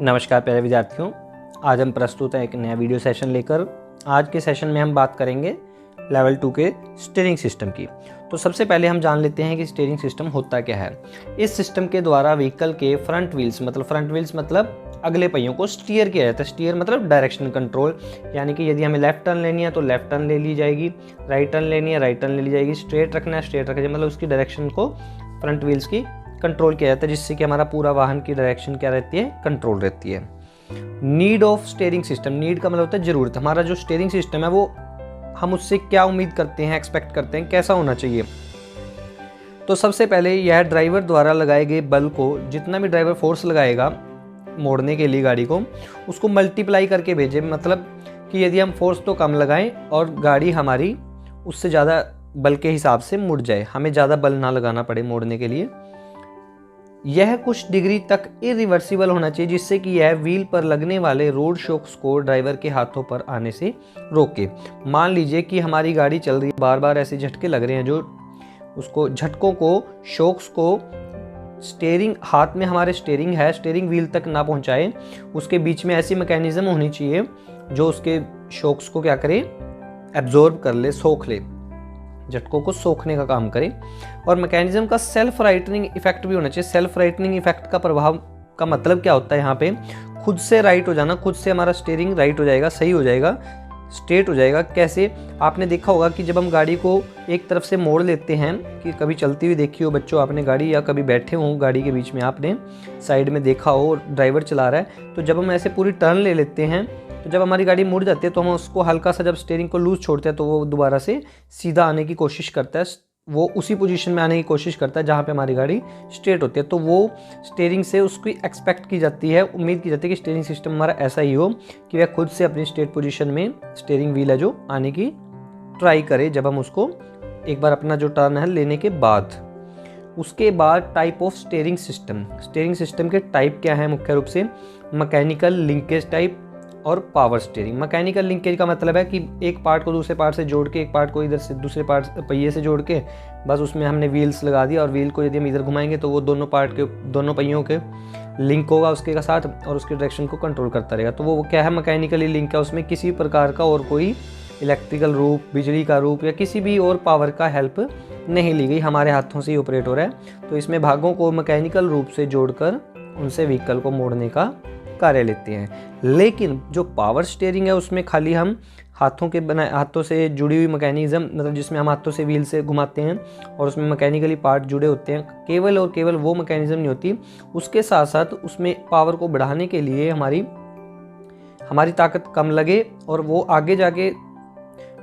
नमस्कार प्यारे विद्यार्थियों, आज हम प्रस्तुत हैं एक नया वीडियो सेशन लेकर। आज के सेशन में हम बात करेंगे लेवल 2 के स्टीयरिंग सिस्टम की। तो सबसे पहले हम जान लेते हैं कि स्टीयरिंग सिस्टम होता क्या है। इस सिस्टम के द्वारा व्हीकल के फ्रंट व्हील्स मतलब अगले पहियों को स्टीयर किया जाता है। स्टीयर मतलब डायरेक्शन कंट्रोल, यानी कि यदि हमें लेफ्ट टर्न लेनी है तो लेफ्ट टर्न ले ली जाएगी, राइट टर्न लेनी है राइट टर्न ले ली जाएगी, स्ट्रेट रखना है स्ट्रेट रखा जाएगा, मतलब उसकी डायरेक्शन को फ्रंट व्हील्स की कंट्रोल किया जाता है, जिससे कि हमारा पूरा वाहन की डायरेक्शन क्या रहती है, कंट्रोल रहती है। Need of steering system, need का मतलब होता है जरूरत। हमारा जो स्टीयरिंग सिस्टम है वो हम उससे क्या उम्मीद करते हैं, एक्सपेक्ट करते हैं, कैसा होना चाहिए। तो सबसे पहले यह ड्राइवर द्वारा लगाए गए बल को, जितना भी ड्राइवर फोर्स लगाएगा मोड़ने के लिए गाड़ी को, उसको मल्टीप्लाई करके भेजे। मतलब कि यदि हम फोर्स तो कम लगाएं और गाड़ी हमारी उससे ज़्यादा बल के हिसाब से मुड़ जाए, हमें ज़्यादा बल ना लगाना पड़े मोड़ने के लिए। यह कुछ डिग्री तक इरिवर्सिबल होना चाहिए, जिससे कि यह व्हील पर लगने वाले रोड शॉक्स को ड्राइवर के हाथों पर आने से रोके। मान लीजिए कि हमारी गाड़ी चल रही है, बार बार ऐसे झटके लग रहे हैं, जो उसको झटकों को, शॉक्स को स्टीयरिंग हाथ में हमारे स्टीयरिंग है, स्टीयरिंग व्हील तक ना पहुंचाए। उसके बीच में ऐसी मैकेनिज्म होनी चाहिए जो उसके शॉक्स को क्या करे, एब्जॉर्ब कर ले, सोख ले, झटकों को सोखने का काम करे। और मैकेनिज्म का सेल्फ राइटनिंग इफेक्ट भी होना चाहिए। सेल्फ राइटनिंग इफेक्ट का प्रभाव का मतलब क्या होता है, यहाँ पे खुद से राइट हो जाना, खुद से हमारा स्टीयरिंग राइट हो जाएगा, सही हो जाएगा, स्ट्रेट हो जाएगा। कैसे, आपने देखा होगा कि जब हम गाड़ी को एक तरफ से मोड़ लेते हैं, कि कभी चलती हुई देखी हो बच्चों आपने गाड़ी, या कभी बैठे हो गाड़ी के बीच में आपने साइड में देखा हो ड्राइवर चला रहा है, तो जब हम ऐसे पूरी टर्न ले लेते हैं, तो जब हमारी गाड़ी मुड़ जाती है तो हम उसको हल्का सा जब स्टीयरिंग को लूज छोड़ते हैं तो वो दोबारा से सीधा आने की कोशिश करता है, वो उसी पोजीशन में आने की कोशिश करता है जहाँ पे हमारी गाड़ी स्ट्रेट होती है। तो वो स्टीयरिंग से उसकी एक्सपेक्ट की जाती है, उम्मीद की जाती है कि स्टीयरिंग सिस्टम हमारा ऐसा ही हो कि वह खुद से अपनी स्ट्रेट पोजीशन में स्टीयरिंग व्हील है जो आने की ट्राई करे, जब हम उसको एक बार अपना जो टर्न है लेने के बाद। उसके बाद type of steering system. Steering system के टाइप क्या है, मुख्य रूप से मैकेनिकल लिंकेज टाइप और पावर स्टीयरिंग। मैकेनिकल लिंकेज का मतलब है कि एक पार्ट को दूसरे पार्ट से जोड़ के, एक पार्ट को इधर से दूसरे पार्ट पहिए से जोड़ के, बस उसमें हमने व्हील्स लगा दिया, और व्हील को यदि हम इधर घुमाएंगे तो वो दोनों पार्ट के, दोनों पहियों के लिंक होगा उसके साथ, और उसकी डायरेक्शन को कंट्रोल करता रहेगा। तो वो क्या है, मैकेनिकली लिंक है। उसमें किसी प्रकार का और कोई इलेक्ट्रिकल रूप, बिजली का रूप या किसी भी और पावर का हेल्प नहीं ली गई, हमारे हाथों से ही ऑपरेट हो रहा है। तो इसमें भागों को मैकेनिकल रूप से जोड़कर उनसे व्हीकल को मोड़ने का कार्य लेते हैं। लेकिन जो पावर स्टीयरिंग है उसमें खाली हम हाथों से जुड़ी हुई मैकेनिज्म, मतलब जिसमें हम हाथों से व्हील से घुमाते हैं और उसमें मैकेनिकली पार्ट जुड़े होते हैं, केवल और केवल वो मैकेनिज्म नहीं होती। उसके साथ साथ उसमें पावर को बढ़ाने के लिए हमारी ताकत कम लगे और वो आगे जाके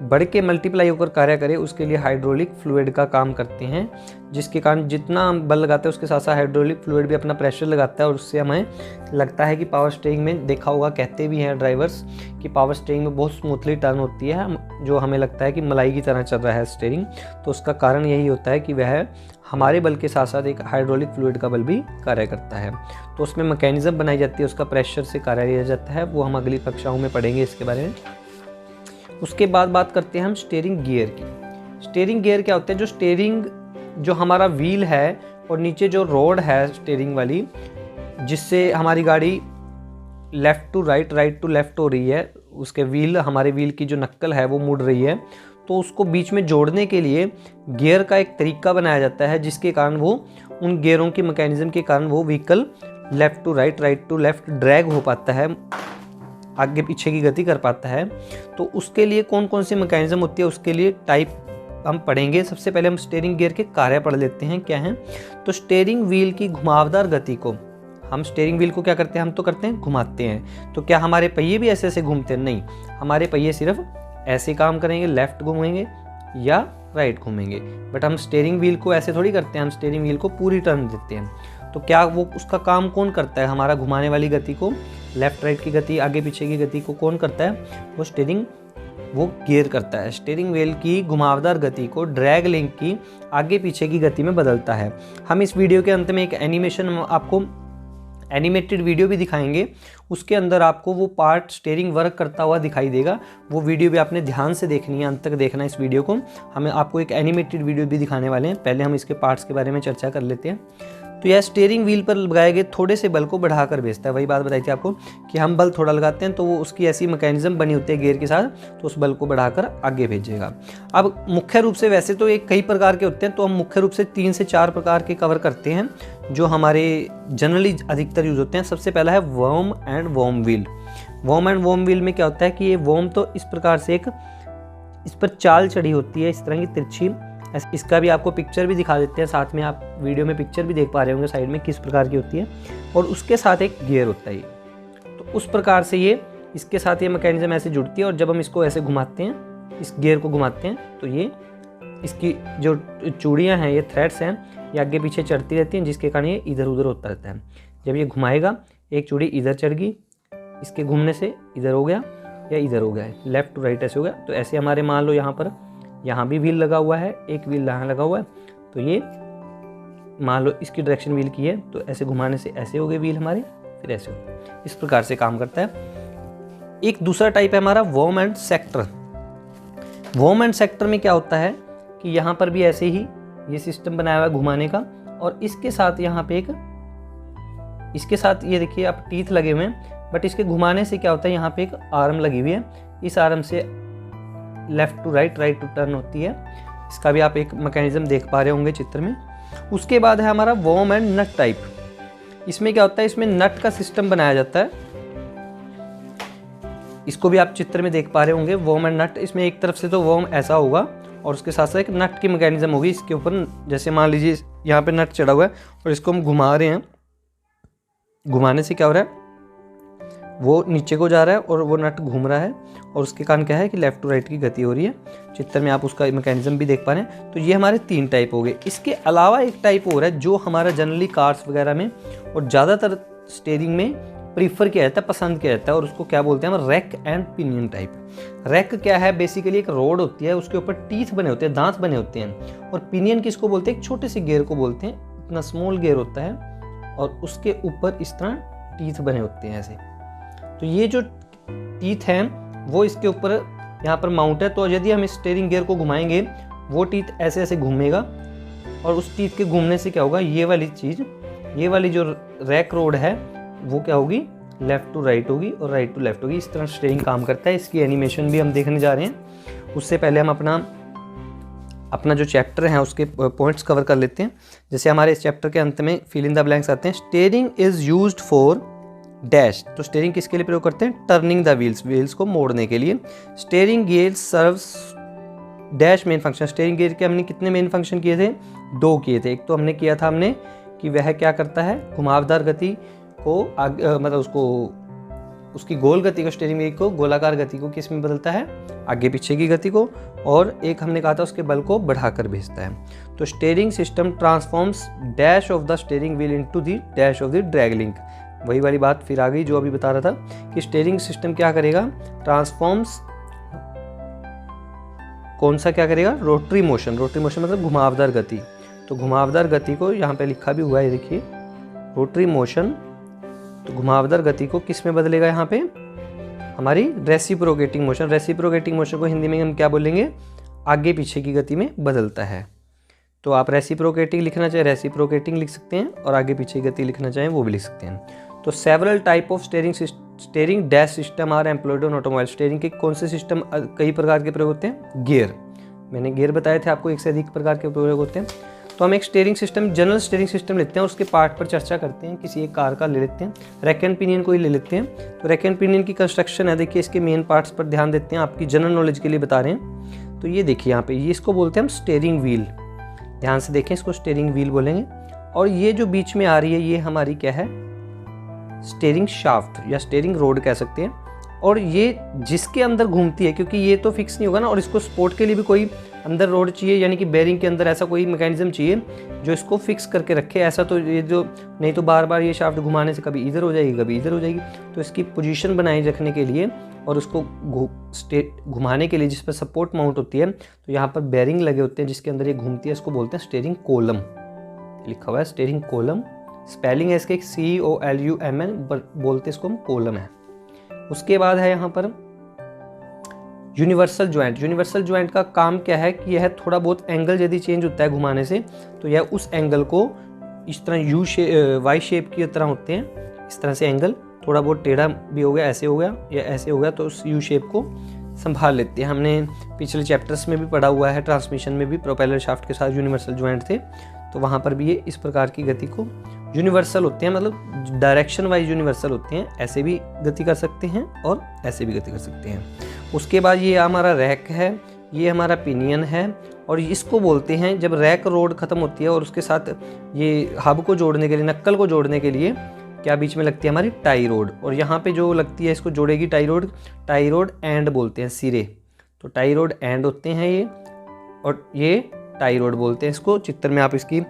बढ़ के मल्टीप्लाई होकर कार्य करे, उसके लिए हाइड्रोलिक फ्लूइड का काम करते हैं, जिसके कारण जितना हम बल लगाते हैं उसके साथ साथ हाइड्रोलिक फ्लूइड भी अपना प्रेशर लगाता है, और उससे हमें लगता है कि पावर स्टीयरिंग में, देखा होगा कहते भी हैं ड्राइवर्स कि पावर स्टीयरिंग में बहुत स्मूथली टर्न होती है, जो हमें लगता है कि मलाई की तरह चल रहा है स्टीयरिंग। तो उसका कारण यही होता है कि वह हमारे बल के साथ साथ एक हाइड्रोलिक फ्लूइड का बल भी कार्य करता है। तो उसमें मैकेनिज्म बनाई जाती है, उसका प्रेशर से कार्य लिया जाता है, वो हम अगली कक्षाओं में पढ़ेंगे इसके बारे में। उसके बाद बात करते हैं हम स्टीयरिंग गियर की। स्टीयरिंग गियर क्या होता है, जो स्टीयरिंग, जो हमारा व्हील है और नीचे जो रोड है स्टीयरिंग वाली, जिससे हमारी गाड़ी left to right, right to left हो रही है, उसके व्हील, हमारे व्हील की जो नक्कल है वो मुड़ रही है, तो उसको बीच में जोड़ने के लिए गियर का एक तरीका बनाया जाता है, जिसके कारण वो, उन गियरों की मैकेनिज्म के कारण वो vehicle left to right, right to left drag हो पाता है, आगे पीछे की गति कर पाता है। तो उसके लिए कौन कौन सी मैकेनिज्म होती है, उसके लिए टाइप हम पढ़ेंगे। सबसे पहले हम स्टीयरिंग गियर के कार्य पढ़ लेते हैं क्या हैं। तो स्टीयरिंग व्हील की घुमावदार गति को, हम स्टीयरिंग व्हील को क्या करते हैं, हम तो करते हैं घुमाते हैं। तो क्या हमारे पहिए भी ऐसे ऐसे घूमते हैं? नहीं, हमारे पहिए सिर्फ ऐसे काम करेंगे, लेफ्ट घूमेंगे या राइट घूमेंगे, बट हम स्टीयरिंग व्हील को ऐसे थोड़ी करते हैं, हम स्टीयरिंग व्हील को पूरी टर्न देते हैं। तो क्या वो, उसका काम कौन करता है, हमारा घुमाने वाली गति को, लेफ्ट राइट की गति, आगे पीछे की गति को कौन करता है, वो स्टीयरिंग, वो गियर करता है। स्टीयरिंग व्हील की घुमावदार गति को ड्रैग लिंक की आगे पीछे की गति में बदलता है। हम इस वीडियो के अंत में एक एनिमेशन, आपको एनिमेटेड वीडियो भी दिखाएंगे, उसके अंदर आपको वो पार्ट स्टीयरिंग वर्क करता हुआ दिखाई देगा। वो वीडियो भी आपने ध्यान से देखनी है, अंत तक देखना है इस वीडियो को। हमें आपको एक एनिमेटेड वीडियो भी दिखाने वाले हैं। पहले हम इसके पार्ट्स के बारे में चर्चा कर लेते हैं। तो यह स्टीयरिंग व्हील पर लगाए गए थोड़े से बल को बढ़ाकर भेजता है। वही बात बताई थी आपको कि हम बल थोड़ा लगाते हैं तो वो उसकी ऐसी मैकेनिज्म बनी होती है गियर के साथ, तो उस बल को बढ़ाकर आगे भेजेगा। अब मुख्य रूप से वैसे तो एक कई प्रकार के होते हैं, तो हम मुख्य रूप से 3 से 4 प्रकार के कवर करते हैं जो हमारे जनरली अधिकतर यूज होते हैं। सबसे पहला है worm and worm wheel. Worm and worm wheel में क्या होता है कि ये वर्म तो इस प्रकार से एक इस पर चाल चढ़ी होती है, इस तरह की तिरछी। इसका भी आपको पिक्चर भी दिखा देते हैं, साथ में आप वीडियो में पिक्चर भी देख पा रहे होंगे साइड में किस प्रकार की होती है, और उसके साथ एक गियर होता है। तो उस प्रकार से ये इसके साथ ये मैकेनिज्म ऐसे जुड़ती है, और जब हम इसको ऐसे घुमाते हैं, इस गियर को घुमाते हैं, तो ये इसकी जो चूड़ियाँ हैं, ये थ्रेड्स हैं, ये आगे पीछे चढ़ती रहती हैं, जिसके कारण ये इधर उधर होता रहता है। जब ये घुमाएगा, एक चूड़ी इधर चढ़ गई, इसके घूमने से इधर हो गया या इधर हो गया, लेफ्ट टू राइट ऐसे हो गया। तो ऐसे हमारे मान लो यहाँ पर यहाँ भी व्हील लगा हुआ है, एक व्हील यहाँ लगा हुआ है, तो ये मान लो इसकी डायरेक्शन व्हील की है, तो ऐसे घुमाने से ऐसे हो गए व्हील हमारे, फिर ऐसे हो गए। इस प्रकार से काम करता है। एक दूसरा टाइप है हमारा worm and sector. Worm and sector में क्या होता है कि यहाँ पर भी ऐसे ही ये सिस्टम बनाया हुआ है घुमाने का, और इसके साथ यहाँ पे इसके साथ ये देखिए आप टीथ लगे हुए हैं, बट इसके घुमाने से क्या होता है, यहाँ पे एक आर्म लगी हुई है, इस आर्म से left to right, right to turn होती है। इसका भी आप एक मैकेनिज्म देख पा रहे होंगे चित्र में। उसके बाद है हमारा वर्म एंड नट टाइप। इसमें क्या होता है, इसमें नट का सिस्टम बनाया जाता है, इसको भी आप चित्र में देख पा रहे होंगे। वर्म एंड नट, इसमें एक तरफ से तो वर्म ऐसा होगा और उसके साथ साथ एक नट की मैकेनिज्म होगी इसके ऊपर। जैसे मान लीजिए यहाँ पे नट चढ़ा हुआ है और इसको हम घुमा रहे हैं, घुमाने से क्या हो रहा है, वो नीचे को जा रहा है और वो नट घूम रहा है, और उसके कारण क्या है कि लेफ्ट टू राइट की गति हो रही है। चित्र में आप उसका मैकेनिज्म भी देख पा रहे हैं। तो ये हमारे 3 टाइप हो गए। इसके अलावा एक टाइप हो रहा है जो हमारा जनरली कार्स वगैरह में और ज़्यादातर स्टीयरिंग में प्रीफर किया जाता है, पसंद किया जाता है, और उसको क्या बोलते हैं हम, rack and pinion type. Rack क्या है, बेसिकली एक रोड होती है, उसके ऊपर टीथ बने होते हैं, दांत बने होते हैं, और पिनियन किसको बोलते हैं, एक छोटे से गियर को बोलते हैं, इतना स्मॉल गियर होता है, और उसके ऊपर इस तरह टीथ बने होते हैं ऐसे। तो ये जो टीथ हैं वो इसके ऊपर यहाँ पर माउंट है, तो यदि हम इस स्टीयरिंग गियर को घुमाएंगे, वो टीथ ऐसे ऐसे घूमेगा, और उस टीथ के घूमने से क्या होगा, ये वाली चीज़, ये वाली जो रैक रोड है वो क्या होगी, लेफ़्ट टू राइट होगी और राइट टू लेफ़्ट होगी। इस तरह स्टीयरिंग काम करता है। इसकी एनिमेशन भी हम देखने जा रहे हैं। उससे पहले हम अपना जो चैप्टर है उसके पॉइंट्स कवर कर लेते हैं। जैसे हमारे इस चैप्टर के अंत में फिल इन द ब्लैंक्स आते हैं। Steering is used for dash. तो स्टीयरिंग किसके लिए प्रयोग करते हैं, टर्निंग द व्हील्स, व्हील्स को मोड़ने के लिए। Steering gear serves dash main function. Steering gear के हमने कितने मेन फंक्शन किए थे, 2 किए थे। एक तो हमने किया था कि वह क्या करता है, घुमावदार गति को मतलब उसकी गोल गति को, स्टीयरिंग व्हील को गोलाकार गति को किस में बदलता है, आगे पीछे की गति को, और एक हमने कहा था उसके बल को बढ़ाकर भेजता है। तो steering system transforms dash of the steering wheel into the dash of the drag link. वही वाली बात फिर आ गई जो अभी बता रहा था कि स्टीयरिंग सिस्टम क्या करेगा, ट्रांसफॉर्म्स कौन सा क्या करेगा, रोटरी मोशन। रोटरी मोशन मतलब घुमावदार गति। तो घुमावदार गति को यहाँ पे लिखा भी हुआ है, देखिए रोटरी मोशन। तो घुमावदार गति को किस में बदलेगा, यहाँ पे हमारी रेसिप्रोकेटिंग मोशन। रेसिप्रोकेटिंग मोशन को हिंदी में हम क्या बोलेंगे, आगे पीछे की गति में बदलता है। तो आप रेसिप्रोकेटिंग लिखना चाहे रेसिप्रोकेटिंग लिख सकते हैं, और आगे पीछे की गति लिखना चाहें वो भी लिख सकते हैं। तो several type of steering dash system are employed on automobile. Steering के कौन से सिस्टम कई प्रकार के प्रयोग होते हैं, गियर, मैंने गियर बताए थे आपको, एक से अधिक प्रकार के प्रयोग होते हैं। तो हम एक steering system, general steering system लेते हैं और उसके पार्ट पर चर्चा करते हैं। किसी एक कार का ले लेते हैं, रैक एंड पिनियन को ही ले लेते हैं। तो रैक एंड पिनियन की कंस्ट्रक्शन है, देखिए इसके मेन पार्ट्स पर ध्यान देते हैं, आपकी जनरल नॉलेज के लिए बता रहे हैं। तो ये देखिए यहाँ पे, ये इसको बोलते हैं हम स्टीयरिंग व्हील। ध्यान से देखें, इसको स्टीयरिंग व्हील बोलेंगे। और ये जो बीच में आ रही है, ये हमारी क्या है, स्टीयरिंग शाफ्ट या स्टीयरिंग रोड कह सकते हैं। और ये जिसके अंदर घूमती है, क्योंकि ये तो फिक्स नहीं होगा ना, और इसको सपोर्ट के लिए भी कोई अंदर रोड चाहिए, यानी कि बेरिंग के अंदर ऐसा कोई मैकेनिज्म चाहिए जो इसको फिक्स करके रखे। ऐसा तो ये जो नहीं तो बार बार ये शाफ्ट घुमाने से कभी इधर हो जाएगी कभी इधर हो जाएगी। तो इसकी पोजीशन बनाए रखने के लिए और उसको घुमाने के लिए जिस पर सपोर्ट माउंट होती है, तो यहाँ पर बेरिंग लगे होते हैं जिसके अंदर ये घूमती है। इसको बोलते हैं स्टीयरिंग कॉलम, लिखा हुआ है स्टीयरिंग कॉलम। स्पेलिंग है इसके COLUMN, बोलते इसको हम कॉलम है। उसके बाद है यहाँ पर यूनिवर्सल ज्वाइंट। यूनिवर्सल ज्वाइंट का काम क्या है कि यह थोड़ा बहुत एंगल यदि चेंज होता है घुमाने से, तो यह उस एंगल को इस तरह वाई शेप की तरह होते हैं, इस तरह से एंगल थोड़ा बहुत टेढ़ा भी हो गया, ऐसे हो गया या ऐसे हो गया, तो उस यू शेप को संभाल लेते हैं। हमने पिछले चैप्टर्स में भी पढ़ा हुआ है, ट्रांसमिशन में भी प्रोपेलर शाफ्ट के साथ यूनिवर्सल ज्वाइंट थे, तो वहाँ पर भी ये इस प्रकार की गति को यूनिवर्सल होते हैं, मतलब डायरेक्शन वाइज यूनिवर्सल होते हैं, ऐसे भी गति कर सकते हैं और ऐसे भी गति कर सकते हैं। उसके बाद ये हमारा रैक है, ये हमारा पिनियन है, और इसको बोलते हैं जब रैक रोड ख़त्म होती है और उसके साथ ये हब को जोड़ने के लिए, नक्कल को जोड़ने के लिए क्या बीच में लगती है हमारी टाई रोड, और यहाँ पे जो लगती है इसको जोड़ेगी टाई रोड एंड बोलते हैं सिरे, तो टाई रोड एंड होते हैं ये, और ये टाई रोड बोलते हैं इसको। चित्र में आप इसकी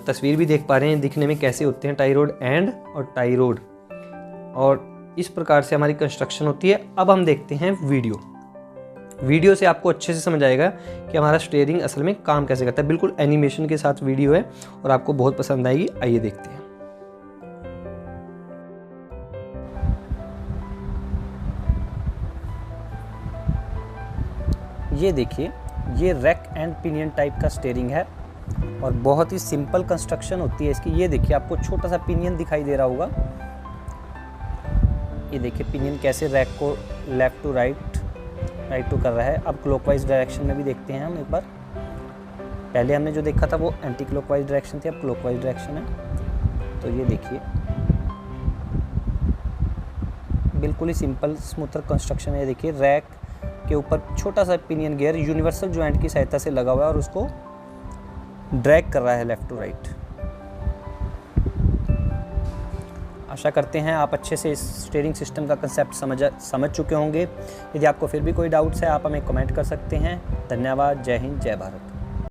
तस्वीर भी देख पा रहे हैं दिखने में कैसे होते हैं टाई रोड एंड और टाई रोड, और इस प्रकार से हमारी कंस्ट्रक्शन होती है। अब हम देखते हैं वीडियो से आपको अच्छे से समझ आएगा कि हमारा स्टीयरिंग असल में काम कैसे करता है। बिल्कुल एनिमेशन के साथ वीडियो है और आपको बहुत पसंद आएगी। आइए देखते हैं। ये देखिए, ये रैक एंड पिनियन टाइप का स्टीयरिंग है और बहुत ही सिंपल कंस्ट्रक्शन होती है इसकी। ये देखिए, आपको छोटा सा पिनियन दिखाई दे रहा होगा। ये देखिए पिनियन कैसे रैक को लेफ्ट टू राइट टू कर रहा है। अब क्लॉकवाइज डायरेक्शन में भी देखते हैं हम एक बार। पहले हमने जो देखा था वो एंटी क्लॉकवाइज डायरेक्शन थी, अब क्लॉकवाइज डायरेक्शन है। तो ये देखिए बिल्कुल ही सिंपल स्मूथर कंस्ट्रक्शन है। ये देखिए रैक के ऊपर छोटा सा पिनियन गियर यूनिवर्सल जॉइंट की सहायता से लगा हुआ है और उसको ड्रैग कर रहा है लेफ्ट टू राइट। आशा करते हैं आप अच्छे से इस स्टीयरिंग सिस्टम का कंसेप्ट समझ चुके होंगे। यदि आपको फिर भी कोई डाउट्स है आप हमें कमेंट कर सकते हैं। धन्यवाद। जय हिंद, जय भारत।